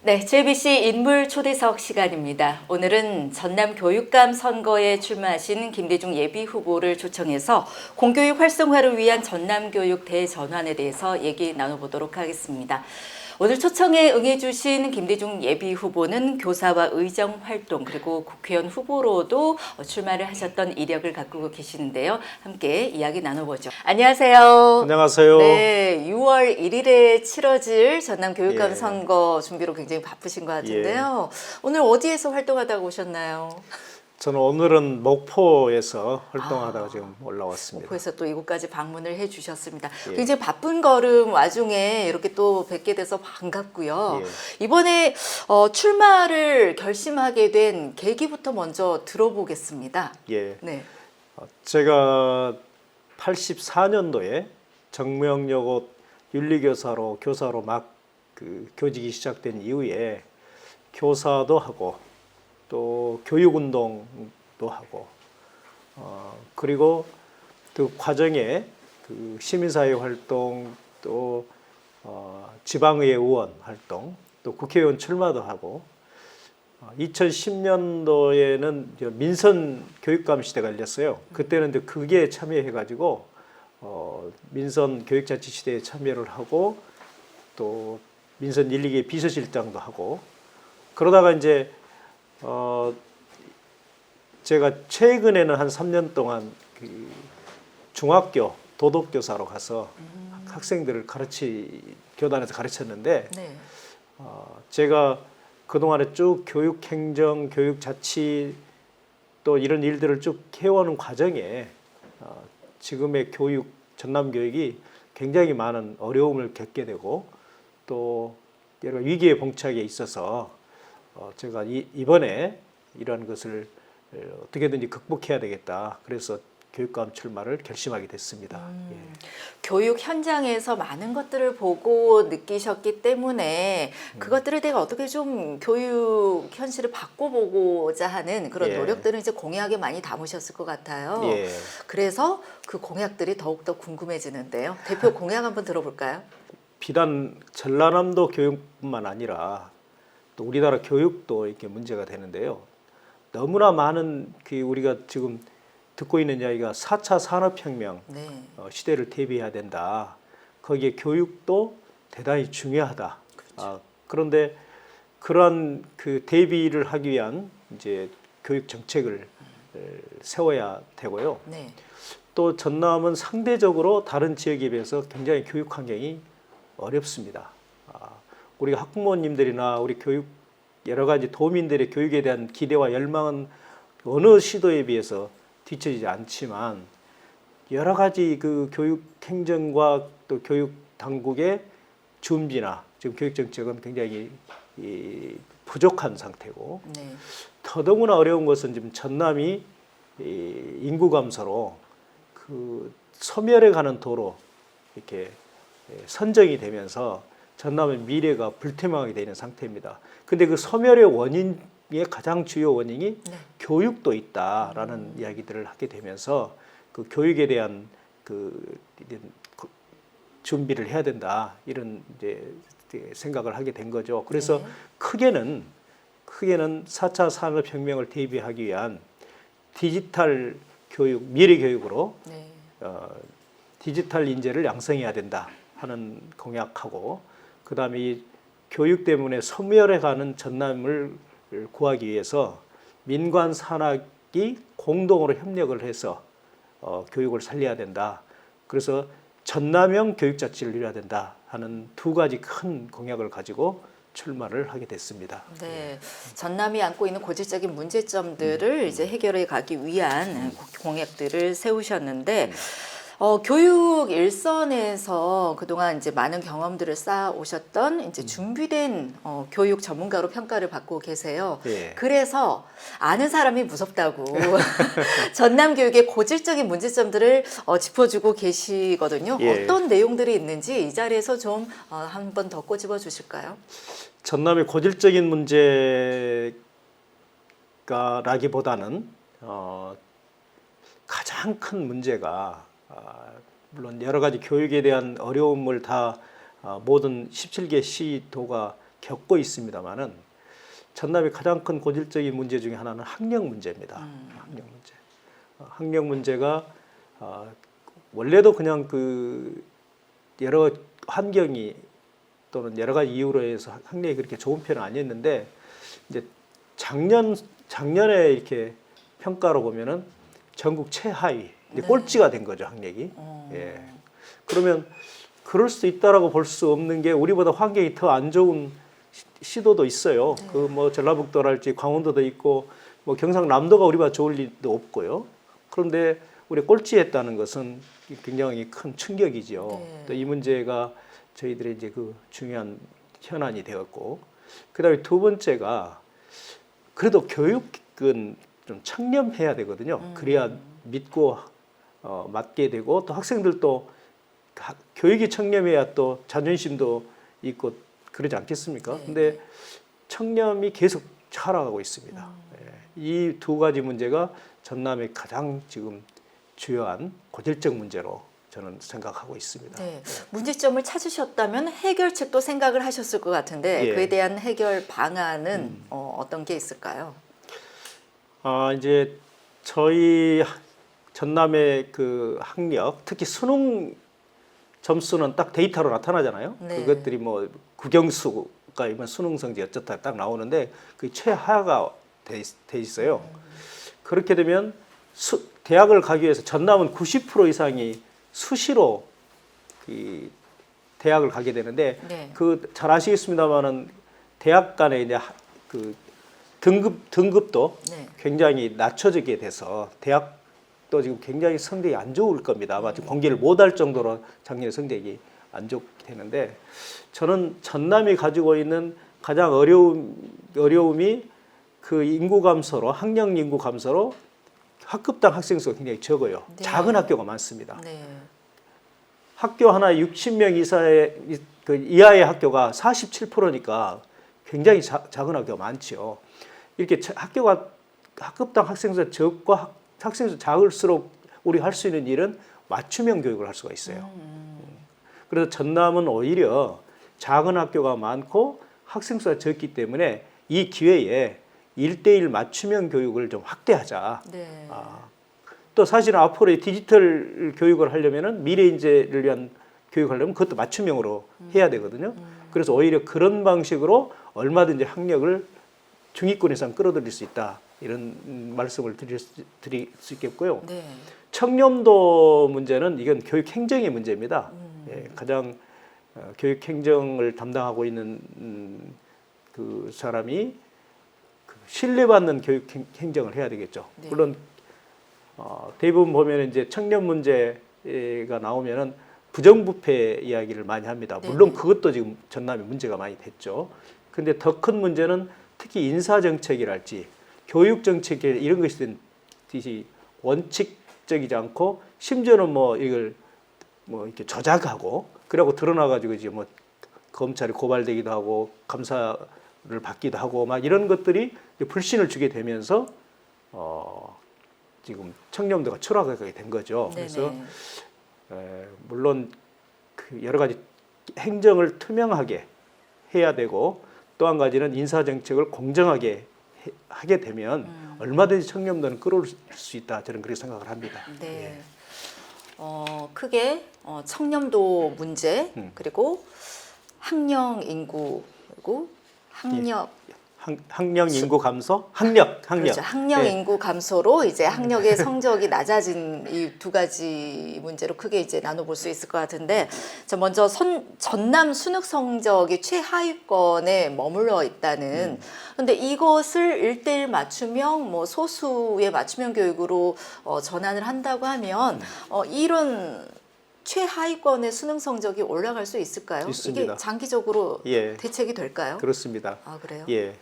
네, JBC 인물 초대석 시간입니다. 오늘은 전남 교육감 선거에 출마하신 김대중 예비후보를 초청해서 공교육 활성화를 위한 전남교육 대전환에 대해서 얘기 나눠보도록 하겠습니다. 오늘 초청에 응해주신 김대중 예비후보는 교사와 의정활동 그리고 국회의원 후보로도 출마를 하셨던 이력을 갖고 계시는데요. 함께 이야기 나눠보죠. 안녕하세요. 안녕하세요. 네, 6월 1일에 치러질 전남교육감 예. 선거 준비로 굉장히 바쁘신 것 같은데요. 오늘 어디에서 활동하다가 오셨나요? 저는 오늘은 목포에서 활동하다가 지금 올라왔습니다. 목포에서 또 이곳까지 방문을 해주셨습니다. 예. 굉장히 바쁜 걸음 와중에 이렇게 또 뵙게 돼서 반갑고요. 예. 이번에 출마를 결심하게 된 계기부터 먼저 들어보겠습니다. 예. 네. 제가 84년도에 정명여고 윤리교사로 교사로 막 교직이 시작된 이후에 교사도 하고 또 교육운동도 하고 그리고 그 과정에 그 시민사회 활동 또 지방의회 의원 활동 또 국회의원 출마도 하고 2010년도에는 민선 교육감 시대가 열렸어요. 그때는 이제 그게 참여해가지고 민선 교육자치 시대에 참여를 하고 또 민선 1, 2개 비서실장도 하고 그러다가 이제 제가 최근에는 한 3년 동안 그 중학교 도덕교사로 가서 학생들을 교단에서 가르쳤는데 네. 제가 그동안에 쭉 교육행정, 교육자치 또 이런 일들을 쭉 해오는 과정에 지금의 전남교육이 굉장히 많은 어려움을 겪게 되고 또 여러 위기에 봉착해 있어서 제가 이번에 이러한 것을 어떻게든지 극복해야 되겠다. 그래서 교육감 출마를 결심하게 됐습니다. 예. 교육 현장에서 많은 것들을 보고 느끼셨기 때문에 그것들을 내가 어떻게 좀 교육 현실을 바꿔보고자 하는 그런 예. 노력들은 이제 공약에 많이 담으셨을 것 같아요. 예. 그래서 그 공약들이 더욱더 궁금해지는데요. 대표 공약 한번 들어볼까요? 비단 전라남도 교육뿐만 아니라 또 우리나라 교육도 이렇게 문제가 되는데요. 너무나 많은 우리가 지금 듣고 있는 이야기가 4차 산업혁명 네. 시대를 대비해야 된다. 거기에 교육도 대단히 중요하다. 그렇죠. 그런데 그러한 대비를 하기 위한 이제 교육 정책을 세워야 되고요. 네. 또 전남은 상대적으로 다른 지역에 비해서 굉장히 교육 환경이 어렵습니다. 우리 학부모님들이나 우리 여러 가지 도민들의 교육에 대한 기대와 열망은 어느 시도에 비해서 뒤처지지 않지만 여러 가지 그 교육 행정과 또 교육 당국의 준비나 지금 교육 정책은 굉장히 부족한 상태고 네. 더더구나 어려운 것은 지금 전남이 인구 감소로 그 소멸해 가는 도로 이렇게 선정이 되면서 전남의 미래가 불투명하게 되는 상태입니다. 근데 그 소멸의 원인의 가장 주요 원인이 네. 교육도 있다라는 이야기들을 하게 되면서 그 교육에 대한 준비를 해야 된다 이런 이제 생각을 하게 된 거죠. 그래서 네. 크게는 4차 산업혁명을 대비하기 위한 디지털 교육, 미래 교육으로 네. 디지털 인재를 양성해야 된다 하는 공약하고 그다음에 이 교육 때문에 소멸해가는 전남을 구하기 위해서 민관 산학이 공동으로 협력을 해서 교육을 살려야 된다. 그래서 전남형 교육자치를 이뤄야 된다 하는 두 가지 큰 공약을 가지고 출마를 하게 됐습니다. 네, 전남이 안고 있는 고질적인 문제점들을 이제 해결해 가기 위한 공약들을 세우셨는데 교육 일선에서 그동안 이제 많은 경험들을 쌓아 오셨던 이제 준비된 교육 전문가로 평가를 받고 계세요. 예. 그래서 아는 사람이 무섭다고 전남 교육의 고질적인 문제점들을 짚어주고 계시거든요. 예. 어떤 내용들이 있는지 이 자리에서 좀 한 번 더 꼬집어 주실까요? 전남의 고질적인 문제가라기보다는 가장 큰 문제가 물론 여러 가지 교육에 대한 어려움을 다 모든 17개 시도가 겪고 있습니다만은 전남의 가장 큰 고질적인 문제 중에 하나는 학력 문제입니다. 학력 문제. 학력 문제가 원래도 그냥 그 여러 환경이 또는 여러 가지 이유로 해서 학력이 그렇게 좋은 편은 아니었는데 이제 작년에 이렇게 평가로 보면은 전국 최하위 이제 네. 꼴찌가 된 거죠 학력이. 예. 그러면 그럴 수 있다라고 볼 수 없는 게 우리보다 환경이 더 안 좋은 시도도 있어요. 네. 그 뭐 전라북도랄지 강원도도 있고 뭐 경상남도가 우리보다 좋을 리도 없고요. 그런데 우리 꼴찌했다는 것은 굉장히 큰 충격이지요. 네. 또 이 문제가 저희들의 이제 그 중요한 현안이 되었고, 그다음에 두 번째가 그래도 교육은 좀 청렴해야 되거든요. 그래야 믿고 맡게 되고 또 학생들도 교육이 청렴해야 또 자존심도 있고 그러지 않겠습니까? 네. 근데 청렴이 계속 하락하고 있습니다. 이 두 가지 문제가 전남의 가장 지금 주요한 고질적 문제로 저는 생각하고 있습니다. 네. 문제점을 찾으셨다면 해결책도 생각을 하셨을 것 같은데 예. 그에 대한 해결 방안은 어떤 게 있을까요? 이제 저희 전남의 그 학력, 특히 수능 점수는 딱 데이터로 나타나잖아요. 네. 그것들이 뭐 국영수가 이번 수능 성적 어쩌다 딱 나오는데 그 최하가 돼 있어요. 그렇게 되면 대학을 가기 위해서 전남은 90% 이상이 수시로 이 대학을 가게 되는데 네. 그 잘 아시겠습니다만은 대학 간의 이제 그 등급도 네. 굉장히 낮춰지게 돼서 대학도 지금 굉장히 성적이 안 좋을 겁니다. 아마 지금 공개를 못할 정도로 작년에 성적이 안 좋게 되는데 저는 전남이 가지고 있는 가장 어려움이 그 인구 감소로 학령 인구 감소로 학급당 학생 수가 굉장히 적어요. 네. 작은 학교가 많습니다. 네. 학교 하나에 60명 이하의 학교가 47%니까 굉장히 작은 학교가 많지요. 이렇게 학급당 학생 수가 적고 학생 수 작을수록 우리 할 수 있는 일은 맞춤형 교육을 할 수가 있어요. 그래서 전남은 오히려 작은 학교가 많고 학생 수가 적기 때문에 이 기회에 1대1 맞춤형 교육을 좀 확대하자. 네. 또 사실은 앞으로 디지털 교육을 하려면은 미래 인재를 위한 교육을 하려면 그것도 맞춤형으로 해야 되거든요. 그래서 오히려 그런 방식으로 얼마든지 학력을 중위권 이상 끌어들일 수 있다. 이런 말씀을 드릴 수 있겠고요. 네. 청렴도 문제는 이건 교육 행정의 문제입니다. 예, 가장 교육 행정을 담당하고 있는 그 사람이 신뢰받는 교육 행정을 해야 되겠죠. 네. 물론 대부분 보면 이제 청렴 문제가 나오면은 부정부패 이야기를 많이 합니다. 물론 그것도 지금 전남에 문제가 많이 됐죠. 근데 더 큰 문제는 특히 인사정책이랄지 교육정책 이런 것이 원칙적이지 않고 심지어는 뭐 이걸 뭐 이렇게 조작하고 그러고 드러나가지고 이제 뭐 검찰이 고발되기도 하고 감사를 받기도 하고 막 이런 것들이 불신을 주게 되면서 지금 청렴도가 추락하게 된 거죠. 그래서 물론 그 여러 가지 행정을 투명하게 해야 되고 또 한 가지는 인사 정책을 공정하게 하게 되면 얼마든지 청렴도는 끌어올 수 있다. 저는 그렇게 생각을 합니다. 네. 예. 크게 청렴도 문제 그리고 학령 인구 그리고 학력 학령 인구 감소, 학력. 그렇죠. 학령 예. 인구 감소로 이제 학력의 성적이 낮아진 이 두 가지 문제로 크게 이제 나눠볼 수 있을 것 같은데, 저 먼저 전남 수능 성적이 최하위권에 머물러 있다는. 근데 이것을 1대1 맞춤형, 뭐 소수의 맞춤형 교육으로 전환을 한다고 하면 이런 최하위권의 수능 성적이 올라갈 수 있을까요? 있습니다. 이게 장기적으로 예. 대책이 될까요? 그렇습니다. 아, 그래요? 예.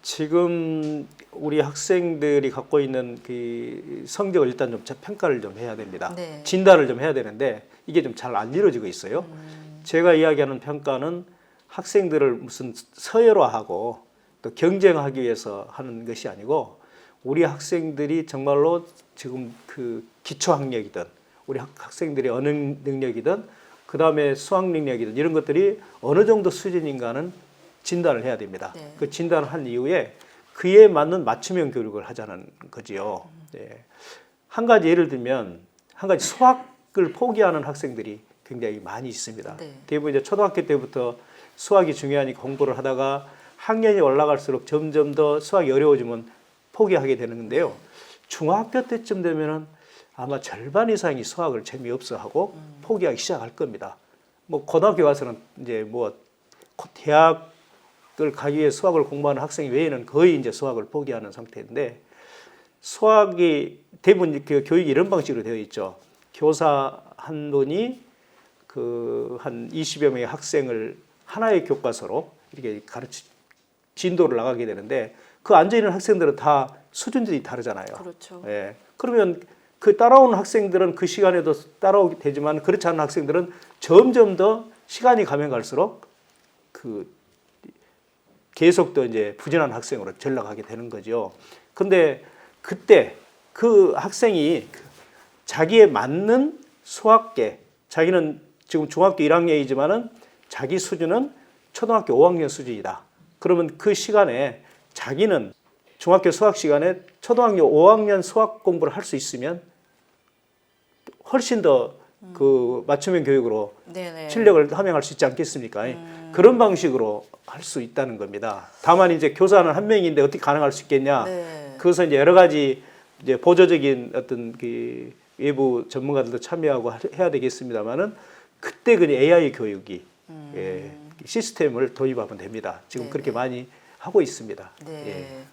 지금 우리 학생들이 갖고 있는 그 성적을 일단 좀 평가를 좀 해야 됩니다. 네. 진단을 좀 해야 되는데 이게 좀 잘 안 이루어지고 있어요. 제가 이야기하는 평가는 학생들을 무슨 서열화하고 또 경쟁하기 위해서 하는 것이 아니고 우리 학생들이 정말로 지금 그 기초 학력이든 우리 학생들의 언어 능력이든 그 다음에 수학 능력이든 이런 것들이 어느 정도 수준인가는 진단을 해야 됩니다. 네. 그 진단을 한 이후에 그에 맞는 맞춤형 교육을 하자는 거지요. 네. 한 가지 예를 들면 한 가지 수학을 포기하는 학생들이 굉장히 많이 있습니다. 네. 대부분 이제 초등학교 때부터 수학이 중요하니 공부를 하다가 학년이 올라갈수록 점점 더 수학이 어려워지면 포기하게 되는 건데요. 중학교 때쯤 되면은 아마 절반 이상이 수학을 재미없어 하고 포기하기 시작할 겁니다. 뭐 고등학교 가서는 이제 뭐 대학을 가기 위해 수학을 공부하는 학생 외에는 거의 이제 수학을 포기하는 상태인데 수학이 대부분 그 교육이 이런 방식으로 되어 있죠. 교사 한 분이 그 한 20여 명의 학생을 하나의 교과서로 이렇게 진도를 나가게 되는데 그 앉아 있는 학생들은 다 수준들이 다르잖아요. 그렇죠. 예. 그러면 그 따라오는 학생들은 그 시간에도 따라오게 되지만 그렇지 않은 학생들은 점점 더 시간이 가면 갈수록 그 계속 더 이제 부진한 학생으로 전락하게 되는 거죠. 근데 그때 그 학생이 자기에 맞는 수학계, 자기는 지금 중학교 1학년이지만은 자기 수준은 초등학교 5학년 수준이다. 그러면 그 시간에 자기는 중학교 수학 시간에 초등학교 5학년 수학 공부를 할 수 있으면 훨씬 더 그 맞춤형 교육으로 네네. 실력을 함양할 수 있지 않겠습니까? 그런 방식으로 할 수 있다는 겁니다. 다만 이제 교사는 한 명인데 어떻게 가능할 수 있겠냐? 네. 그것은 이제 여러 가지 이제 보조적인 어떤 그 외부 전문가들도 참여하고 해야 되겠습니다만은 그때 그냥 AI 교육이 예, 시스템을 도입하면 됩니다. 지금 네네. 그렇게 많이 하고 있습니다. 네. 예.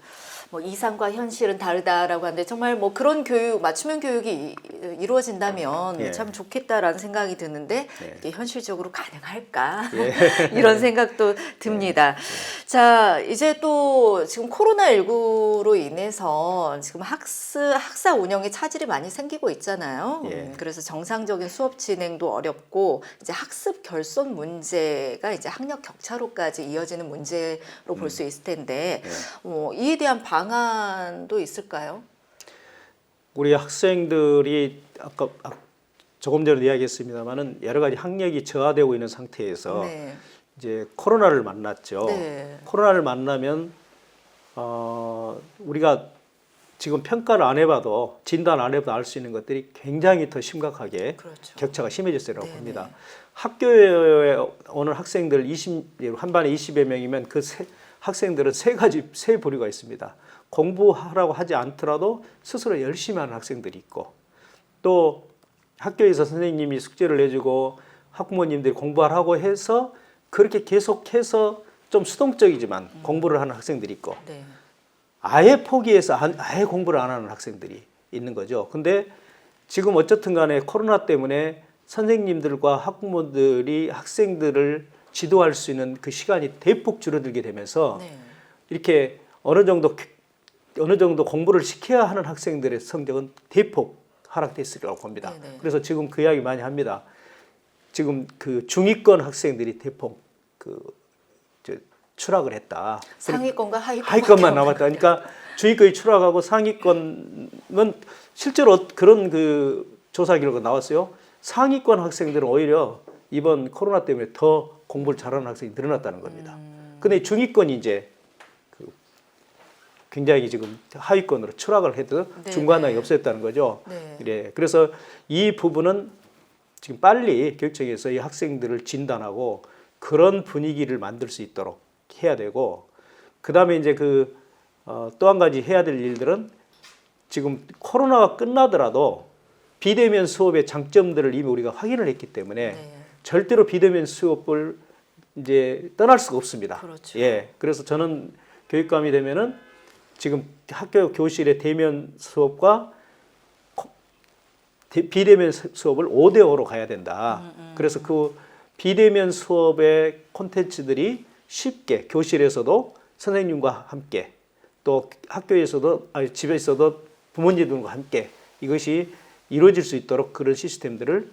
뭐 이상과 현실은 다르다라고 하는데 정말 뭐 그런 교육, 맞춤형 교육이 이루어진다면 예. 참 좋겠다라는 생각이 드는데 예. 이게 현실적으로 가능할까 예. 이런 생각도 듭니다. 자, 이제 또 지금 코로나19로 인해서 지금 학사 운영에 차질이 많이 생기고 있잖아요. 예. 그래서 정상적인 수업 진행도 어렵고 이제 학습 결손 문제가 이제 학력 격차로까지 이어지는 문제로 볼 수 있을 텐데 이에 대한 방안도 있을까요? 우리 학생들이 아까 조금 전에 이야기했습니다만은 여러 가지 학력이 저하되고 있는 상태에서 네. 이제 코로나를 만났죠. 네. 코로나를 만나면 우리가 지금 평가를 안 해봐도 진단 안 해봐도 알 수 있는 것들이 굉장히 더 심각하게 그렇죠. 격차가 심해졌다고 네네. 봅니다. 학교에 오는 학생들 한 반에 20여 명이면 그 학생들은 세 부류가 있습니다. 공부하라고 하지 않더라도 스스로 열심히 하는 학생들이 있고 또 학교에서 선생님이 숙제를 내주고 학부모님들이 공부하라고 해서 그렇게 계속해서 좀 수동적이지만 공부를 하는 학생들이 있고 네. 아예 포기해서 아예 공부를 안 하는 학생들이 있는 거죠. 근데 지금 어쨌든 간에 코로나 때문에 선생님들과 학부모들이 학생들을 지도할 수 있는 그 시간이 대폭 줄어들게 되면서 네. 이렇게 어느 정도 공부를 시켜야 하는 학생들의 성적은 대폭 하락됐으리라고 봅니다. 네네. 그래서 지금 그 이야기 많이 합니다. 지금 그 중위권 학생들이 대폭 추락을 했다. 상위권과 하위권만 남았다. 그러니까 중위권이 추락하고 상위권은 실제로 그런 그 조사 결과가 나왔어요. 상위권 학생들은 오히려 이번 코로나 때문에 더 공부를 잘하는 학생이 늘어났다는 겁니다. 근데 중위권이 이제 굉장히 지금 하위권으로 추락을 해도 네, 중간당이 네. 없어졌다는 거죠. 네. 네. 그래서 이 부분은 지금 빨리 교육청에서 이 학생들을 진단하고 그런 분위기를 만들 수 있도록 해야 되고, 그 다음에 이제 또 한 가지 해야 될 일들은 지금 코로나가 끝나더라도 비대면 수업의 장점들을 이미 우리가 확인을 했기 때문에 네. 절대로 비대면 수업을 이제 떠날 수가 없습니다. 그렇죠. 예. 그래서 저는 교육감이 되면은 지금 학교 교실의 대면 수업과 비대면 수업을 5대5로 가야 된다. 그래서 그 비대면 수업의 콘텐츠들이 쉽게 교실에서도 선생님과 함께 또 학교에서도 집에서도 부모님들과 함께 이것이 이루어질 수 있도록 그런 시스템들을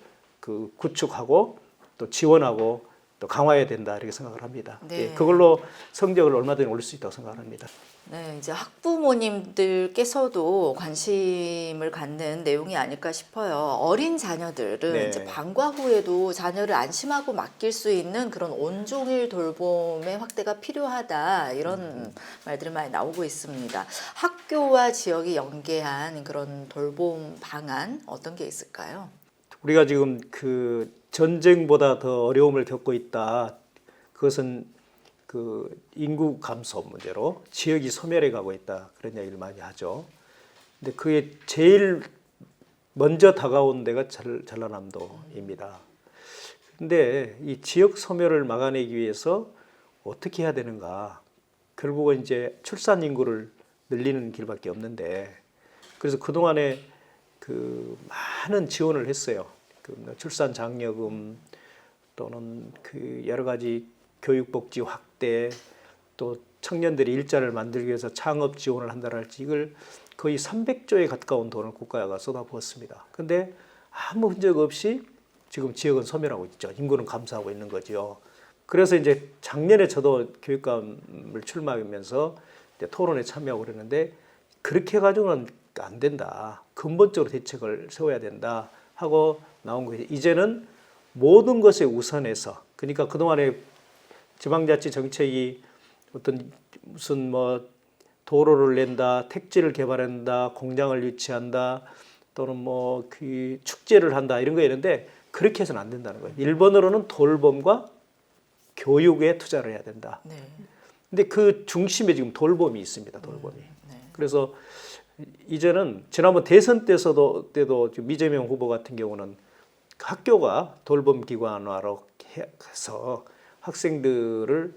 구축하고 또 지원하고 또 강화해야 된다 이렇게 생각을 합니다. 네. 예, 그걸로 성적을 얼마든지 올릴 수 있다고 생각을 합니다. 네, 이제 학부모님들께서도 관심을 갖는 내용이 아닐까 싶어요. 어린 자녀들은 네. 이제 방과 후에도 자녀를 안심하고 맡길 수 있는 그런 온종일 돌봄의 확대가 필요하다 이런 말들이 많이 나오고 있습니다. 학교와 지역이 연계한 그런 돌봄 방안 어떤 게 있을까요? 우리가 지금 그 전쟁보다 더 어려움을 겪고 있다. 그것은 그 인구 감소 문제로 지역이 소멸해 가고 있다. 그런 이야기를 많이 하죠. 근데 그게 제일 먼저 다가온 데가 전라남도입니다. 근데 이 지역 소멸을 막아내기 위해서 어떻게 해야 되는가? 결국은 이제 출산 인구를 늘리는 길밖에 없는데 그래서 그동안에 그 많은 지원을 했어요. 그 출산 장려금 또는 그 여러 가지 교육복지 확대 또 청년들이 일자리를 만들기 위해서 창업 지원을 한다랄지 이걸 거의 300조에 가까운 돈을 국가가 쏟아부었습니다. 그런데 아무 흔적 없이 지금 지역은 소멸하고 있죠. 인구는 감소하고 있는 거죠. 그래서 이제 작년에 저도 교육감을 출마하면서 이제 토론에 참여하고 그랬는데 그렇게 해가지고는 안 된다. 근본적으로 대책을 세워야 된다 하고 나온 거예요. 이제는 모든 것에 우선해서 그러니까 그동안에 지방자치 정책이 어떤 무슨 뭐 도로를 낸다, 택지를 개발한다, 공장을 유치한다, 또는 뭐 그 축제를 한다 이런 거 있는데 그렇게 해서는 안 된다는 거예요. 일본어로는 돌봄과 교육에 투자를 해야 된다. 네. 근데 그 중심에 지금 돌봄이 있습니다. 돌봄이. 네. 그래서 이제는 지난번 대선 때도 지금 이재명 후보 같은 경우는 학교가 돌봄 기관화로 해서 학생들을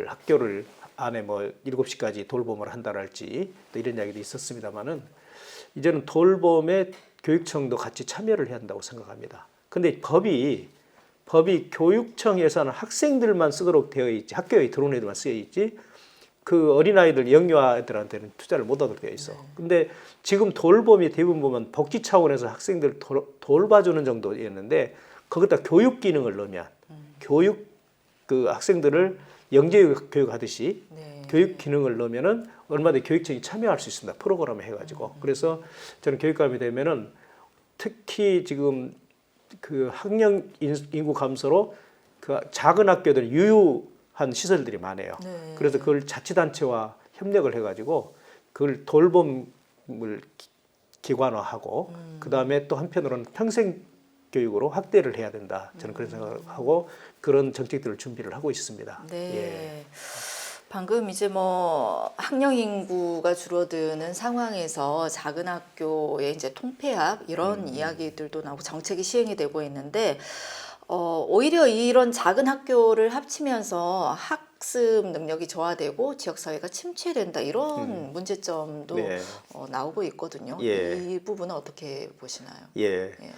학교를 안에 뭐 7시까지 돌봄을 한다랄지 또 이런 이야기도 있었습니다만은 이제는 돌봄에 교육청도 같이 참여를 해야 한다고 생각합니다. 근데 법이 교육청 예산은 학생들만 쓰도록 되어 있지 학교에 들어온 애들만 쓰여 있지 그 어린아이들 영유아들한테는 투자를 못 하도록 되어 있어. 근데 지금 돌봄이 대부분 보면 복지 차원에서 학생들 돌봐주는 정도였는데 거기다 교육 기능을 넣으면 교육 그 학생들을 영재 교육하듯이 네. 교육 기능을 넣으면은 얼마든지 교육청이 참여할 수 있습니다. 프로그램을 해가지고. 그래서 저는 교육감이 되면은 특히 지금 그 학령 인구 감소로 그 작은 학교들 유효한 시설들이 많아요. 네. 그래서 그걸 자치단체와 협력을 해가지고 그걸 돌봄을 기관화하고 그 다음에 또 한편으로는 평생 교육으로 확대를 해야 된다. 저는 그런 생각을 하고 그런 정책들을 준비를 하고 있습니다. 네. 예. 방금 이제 뭐 학령 인구가 줄어드는 상황에서 작은 학교의 이제 통폐합 이런 이야기들도 나오고 정책이 시행이 되고 있는데 오히려 이런 작은 학교를 합치면서 학습 능력이 저하되고 지역 사회가 침체된다 이런 문제점도 네. 나오고 있거든요. 예. 이 부분은 어떻게 보시나요? 예. 예.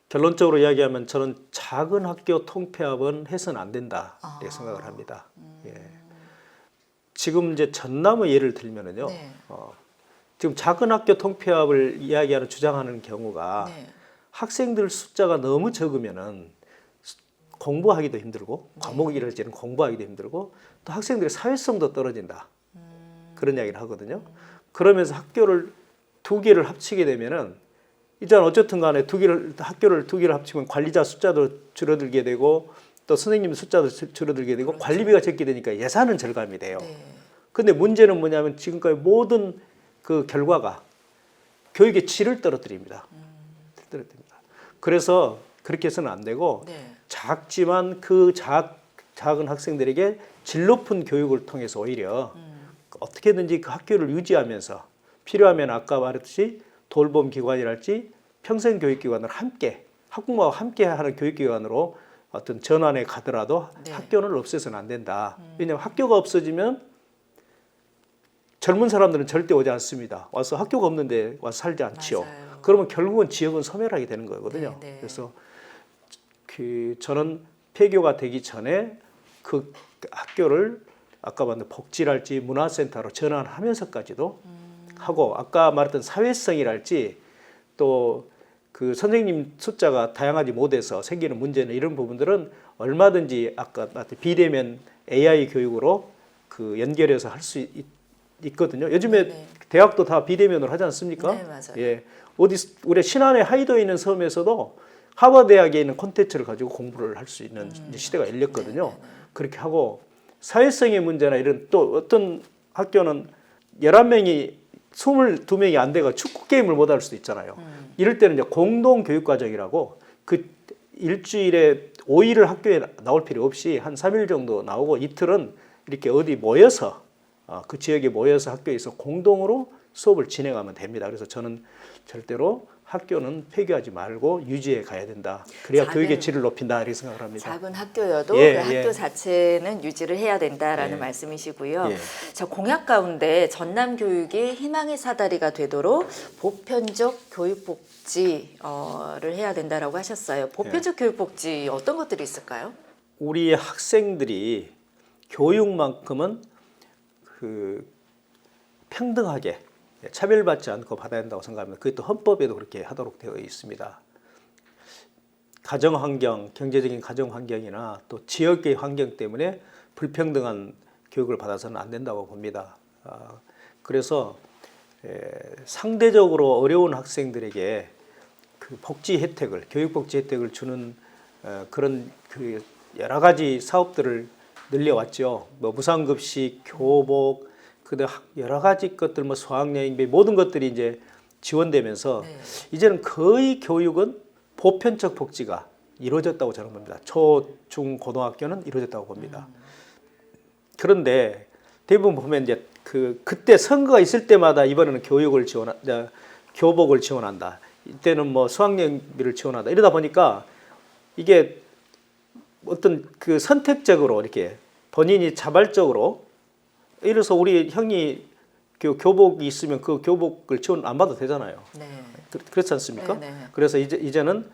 결론적으로 이야기하면 저는 작은 학교 통폐합은 해서는 안 된다 이렇게 생각을 합니다. 예. 지금 이제 전남의 예를 들면은요. 네. 지금 작은 학교 통폐합을 이야기하는 주장하는 경우가 네. 학생들 숫자가 너무 적으면은 공부하기도 힘들고 과목이랄지는 공부하기도 힘들고 또 학생들의 사회성도 떨어진다. 그런 이야기를 하거든요. 그러면서 학교를 2개를 합치게 되면은 일단 어쨌든 간에 학교를 두 개를 합치면 관리자 숫자도 줄어들게 되고 또 선생님 숫자도 줄어들게 되고 그렇죠. 관리비가 적게 되니까 예산은 절감이 돼요. 네. 근데 문제는 뭐냐면 지금까지 모든 그 결과가 교육의 질을 떨어뜨립니다. 떨어뜨립니다. 그래서 그렇게 해서는 안 되고 네. 작지만 그 작은 학생들에게 질 높은 교육을 통해서 오히려 어떻게든지 그 학교를 유지하면서 필요하면 아까 말했듯이 돌봄 기관이랄지 평생교육기관을 함께 학부모와 함께 하는 교육기관으로 어떤 전환에 가더라도 네. 학교는 없애서는 안 된다. 왜냐하면 학교가 없어지면 젊은 사람들은 절대 오지 않습니다. 와서 학교가 없는데 와서 살지 않지요. 맞아요. 그러면 결국은 지역은 소멸하게 되는 거거든요. 네, 네. 그래서 저는 폐교가 되기 전에 그 학교를 아까 말한 복지랄지 문화센터로 전환하면서까지도 하고 아까 말했던 사회성이랄지 또 그 선생님 숫자가 다양하지 못해서 생기는 문제는 이런 부분들은 얼마든지 아까 말했던 비대면 AI 교육으로 그 연결해서 할 수 있거든요. 요즘에 네. 대학도 다 비대면으로 하지 않습니까? 네, 맞아요. 예, 어디 우리 신안에 하이도에 있는 섬에서도 하버드 대학에 있는 콘텐츠를 가지고 공부를 할 수 있는 이제 시대가 열렸거든요. 네, 네, 네. 그렇게 하고 사회성의 문제나 이런 또 어떤 학교는 11명이 22명이 안 돼가 축구 게임을 못 할 수도 있잖아요. 이럴 때는 이제 공동 교육 과정이라고 그 일주일에 5일을 학교에 나올 필요 없이 한 3일 정도 나오고 이틀은 이렇게 어디 모여서 그 지역에 모여서 학교에서 공동으로 수업을 진행하면 됩니다. 그래서 저는 절대로 학교는 폐교하지 말고 유지해 가야 된다. 그래야 교육의 질을 높인다 이렇게 생각을 합니다. 작은 학교여도 예, 그 예. 학교 자체는 유지를 해야 된다라는 예. 말씀이시고요. 예. 저 공약 가운데 전남 교육이 희망의 사다리가 되도록 보편적 교육복지를 해야 된다라고 하셨어요. 보편적 교육복지 어떤 것들이 있을까요? 우리 학생들이 교육만큼은 그 평등하게 차별받지 않고 받아야 한다고 생각합니다. 그게 또 헌법에도 그렇게 하도록 되어 있습니다. 가정환경, 경제적인 가정환경이나 또 지역의 환경 때문에 불평등한 교육을 받아서는 안 된다고 봅니다. 그래서 상대적으로 어려운 학생들에게 그 복지 혜택을, 교육 복지 혜택을 주는 그런 그 여러 가지 사업들을 늘려왔죠. 뭐 무상급식, 교복, 그다음 여러 가지 것들, 뭐 수학여행비 모든 것들이 이제 지원되면서 네. 이제는 거의 교육은 보편적 복지가 이루어졌다고 저는 봅니다. 초, 중, 고등학교는 이루어졌다고 봅니다. 그런데 대부분 보면 이제 그때 선거가 있을 때마다 이번에는 교복을 지원한다. 이때는 뭐 수학여행비를 지원한다. 이러다 보니까 이게 어떤 그 선택적으로 이렇게 본인이 자발적으로 이래서 우리 형이 교복이 있으면 그 교복을 지원 안 받아도 되잖아요. 네. 그렇지 않습니까? 네, 네. 그래서 이제는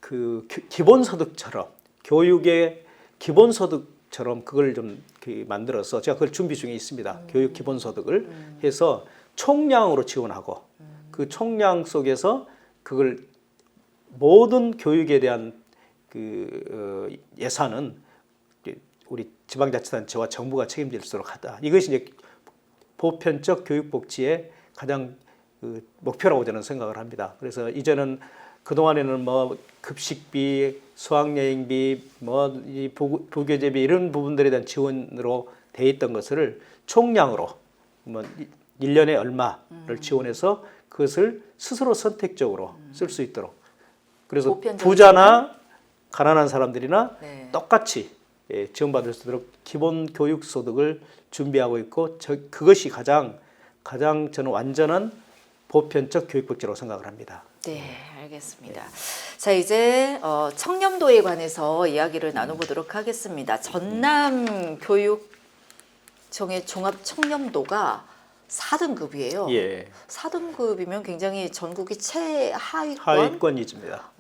그 기본소득처럼 교육의 기본소득처럼 그걸 좀 만들어서 제가 그걸 준비 중에 있습니다. 교육 기본소득을 해서 총량으로 지원하고 그 총량 속에서 그걸 모든 교육에 대한 그 예산은 우리 지방자치단체와 정부가 책임질 수 있도록 하다. 이것이 이제 보편적 교육복지의 가장 그 목표라고 저는 생각을 합니다. 그래서 이제는 그동안에는 뭐 급식비, 수학여행비, 뭐 이 부교재비 이런 부분들에 대한 지원으로 돼 있던 것을 총량으로 뭐 1년에 얼마를 지원해서 그것을 스스로 선택적으로 쓸 수 있도록. 그래서 부자나 가난한 사람들이나 네. 똑같이 지원받을 수 있도록 기본 교육 소득을 준비하고 있고 그것이 가장 저는 완전한 보편적 교육복지라고 생각을 합니다. 네, 알겠습니다. 자, 이제 청렴도에 관해서 이야기를 나눠보도록 하겠습니다. 전남 교육청의 종합 청렴도가 4등급이에요. 예. 4등급이면 굉장히 전국이 최하위권. 하위권이집니다.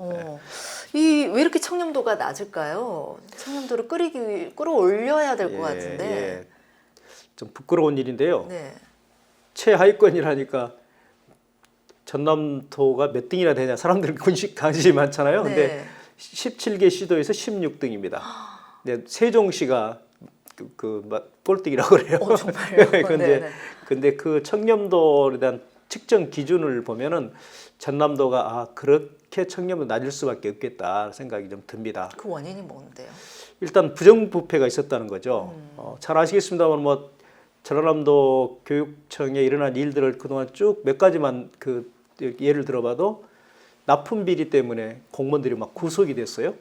이 왜 이렇게 청렴도가 낮을까요? 청렴도를 끌어올려야 될 것 같은데. 예. 좀 부끄러운 일인데요. 네. 최하위권이라니까 전남도가 몇 등이나 되냐 사람들 관심이 많잖아요. 근데 네. 17개 시도에서 16등입니다. 네, 세종시가 꼴등이라고 그래요. 정말요? 근데 그 청렴도에 대한 측정 기준을 보면은 전남도가 그렇게 청렴도 낮을 수밖에 없겠다 생각이 좀 듭니다. 그 원인이 뭔데요? 일단 부정부패가 있었다는 거죠. 잘 아시겠습니다만 뭐 전남도 교육청에 일어난 일들을 그동안 쭉 몇 가지만 그 예를 들어봐도 납품 비리 때문에 공무원들이 막 구속이 됐어요.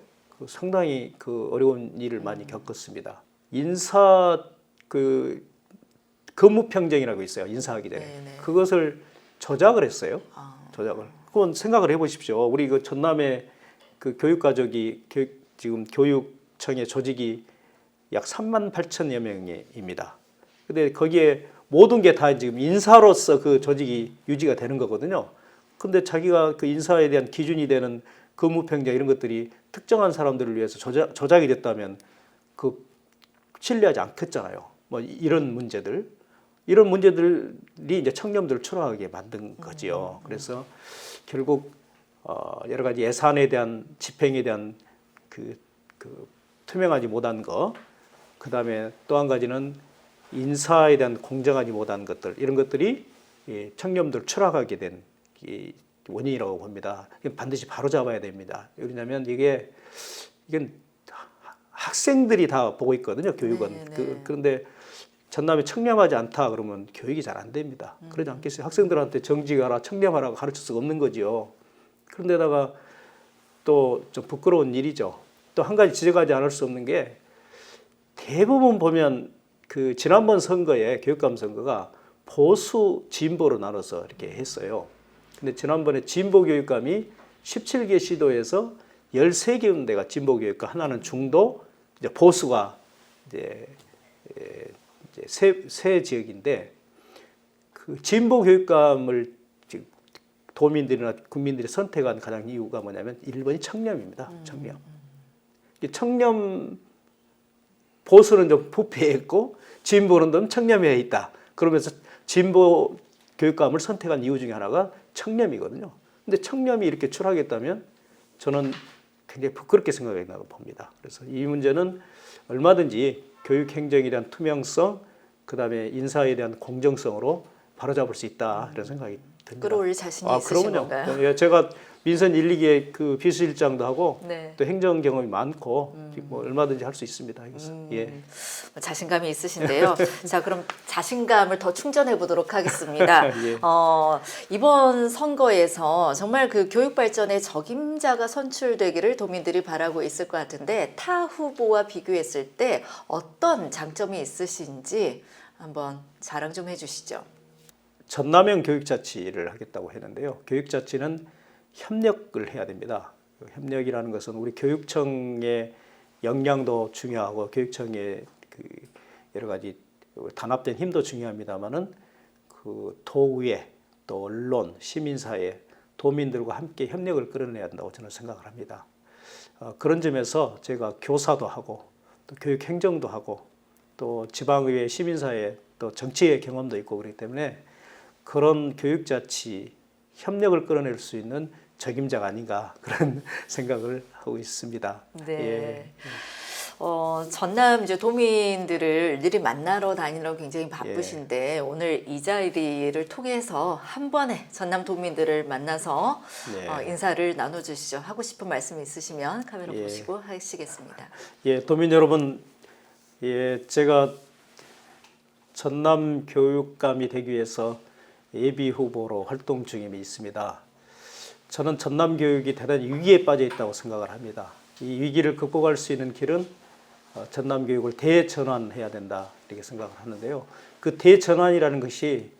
상당히 그 어려운 일을 많이 겪었습니다. 인사 그 근무 평정이라고 있어요. 인사하기 전에 네네. 그것을 조작을 했어요. 조작을. 그건 생각을 해보십시오. 우리 그 전남의 그 교육가족이 지금 교육청의 조직이 약 38,000여 명입니다. 근데 거기에 모든 게 다 지금 인사로서 그 조직이 유지가 되는 거거든요. 근데 자기가 그 인사에 대한 기준이 되는 근무평정 이런 것들이 특정한 사람들을 위해서 조작이 됐다면 그 신뢰하지 않겠잖아요. 뭐 이런 문제들이 이제 청렴도를 추락하게 만든 거지요. 그래서 결국 여러 가지 예산에 대한 집행에 대한 그 투명하지 못한 거, 그 다음에 또 한 가지는 인사에 대한 공정하지 못한 것들, 이런 것들이 청렴도를 추락하게 된 원인이라고 봅니다. 반드시 바로잡아야 됩니다. 왜냐하면 이건 학생들이 다 보고 있거든요. 교육은. 그런데 전남이 청렴하지 않다 그러면 교육이 잘 안 됩니다. 그러지 않겠어요? 학생들한테 정직하라, 청렴하라고 가르칠 수가 없는 거죠. 그런데다가 또 좀 부끄러운 일이죠. 또 한 가지 지적하지 않을 수 없는 게 대부분 보면 그 지난번 선거에 교육감 선거가 보수 진보로 나눠서 이렇게 했어요. 근데 지난번에 진보 교육감이 17개 시도에서 13군데가 진보 교육감, 하나는 중도, 이제 보수가 이제 세 지역인데 그 진보 교육감을 도민들이나 국민들이 선택한 가장 이유가 뭐냐면 1번이 청렴입니다. 청렴. 청렴 보수는 좀 부패했고 진보는 좀 청렴해 있다. 그러면서 진보 교육감을 선택한 이유 중에 하나가 청렴이거든요. 근데 청렴이 이렇게 추락했다면 저는 굉장히 부끄럽게 생각한다고 봅니다. 그래서 이 문제는 얼마든지 교육 행정에 대한 투명성, 그다음에 인사에 대한 공정성으로 바로잡을 수 있다 이런 생각이 듭니다. 끌어올 자신이 있으신 건가요? 예, 제가 민선 1, 2기의 그 비서실장도 하고 네. 또 행정 경험이 많고 뭐 얼마든지 할 수 있습니다. 여기서. 예. 자신감이 있으신데요. 자, 그럼 자신감을 더 충전해 보도록 하겠습니다. 예. 이번 선거에서 정말 그 교육 발전의 적임자가 선출되기를 도민들이 바라고 있을 것 같은데 타 후보와 비교했을 때 어떤 장점이 있으신지 한번 자랑 좀 해주시죠. 전남형 교육자치를 하겠다고 했는데요. 교육자치는 협력을 해야 됩니다. 협력이라는 것은 우리 교육청의 역량도 중요하고 교육청의 그 여러 가지 단합된 힘도 중요합니다만은 그 도의회, 또 언론, 시민사회, 도민들과 함께 협력을 끌어내야 한다고 저는 생각을 합니다. 그런 점에서 제가 교사도 하고 또 교육행정도 하고 또 지방의회, 시민사회, 또 정치의 경험도 있고 그렇기 때문에 그런 교육자치, 협력을 끌어낼 수 있는 적임자가 아닌가 그런 생각을 하고 있습니다. 네. 예. 전남 이제 도민들을 늘이 만나러 다니러 굉장히 바쁘신데 오늘 이 자리를 통해서 한 번에 전남 도민들을 만나서 네. 인사를 나눠주시죠. 하고 싶은 말씀 있으시면 카메라 예. 보시고 하시겠습니다. 예, 도민 여러분, 예, 제가 전남 교육감이 되기 위해서 예비 후보로 활동 중에 있습니다. 저는 전남 교육이 대단히 위기에 빠져 있다고 생각을 합니다. 이 위기를 극복할 수 있는 길은 전남 교육을 대전환해야 된다 이렇게 생각을 하는데요. 그 대전환이라는 것이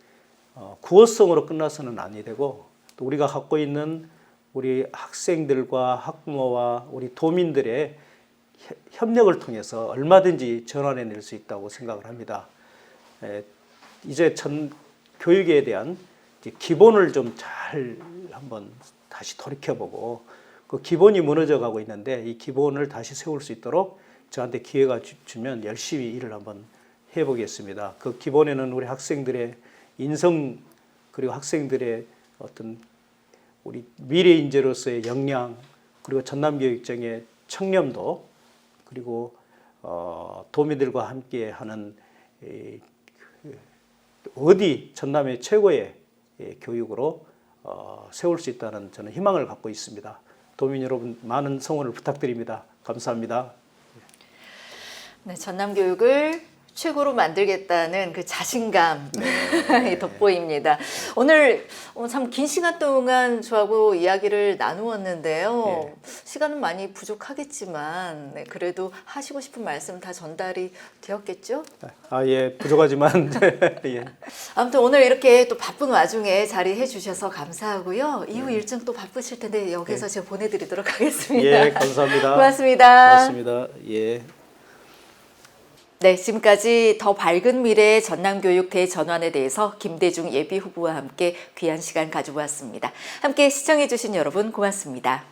구호성으로 끝나서는 아니 되고 또 우리가 갖고 있는 우리 학생들과 학부모와 우리 도민들의 협력을 통해서 얼마든지 전환해낼 수 있다고 생각을 합니다. 이제 교육에 대한 기본을 좀 잘 한번 다시 돌이켜보고 그 기본이 무너져 가고 있는데 이 기본을 다시 세울 수 있도록 저한테 기회가 주면 열심히 일을 한번 해보겠습니다. 그 기본에는 우리 학생들의 인성 그리고 학생들의 어떤 우리 미래 인재로서의 역량 그리고 전남교육청의 청렴도 그리고 도민들과 함께하는 어디 전남의 최고의 교육으로 세울 수 있다는 저는 희망을 갖고 있습니다. 도민 여러분 많은 성원을 부탁드립니다. 감사합니다. 네, 전남 교육을 최고로 만들겠다는 그 자신감 돋보입니다. 오늘 참 긴 시간 동안 저하고 이야기를 나누었는데요. 예. 시간은 많이 부족하겠지만 네, 그래도 하시고 싶은 말씀 다 전달이 되었겠죠? 예, 부족하지만 예. 아무튼 오늘 이렇게 또 바쁜 와중에 자리해 주셔서 감사하고요. 이후 일정 또 바쁘실 텐데 여기서 제가 보내드리도록 하겠습니다. 예, 감사합니다. 고맙습니다. 고맙습니다. 예. 네, 지금까지 더 밝은 미래의 전남교육 대전환에 대해서 김대중 예비후보와 함께 귀한 시간 가져보았습니다. 함께 시청해주신 여러분 고맙습니다.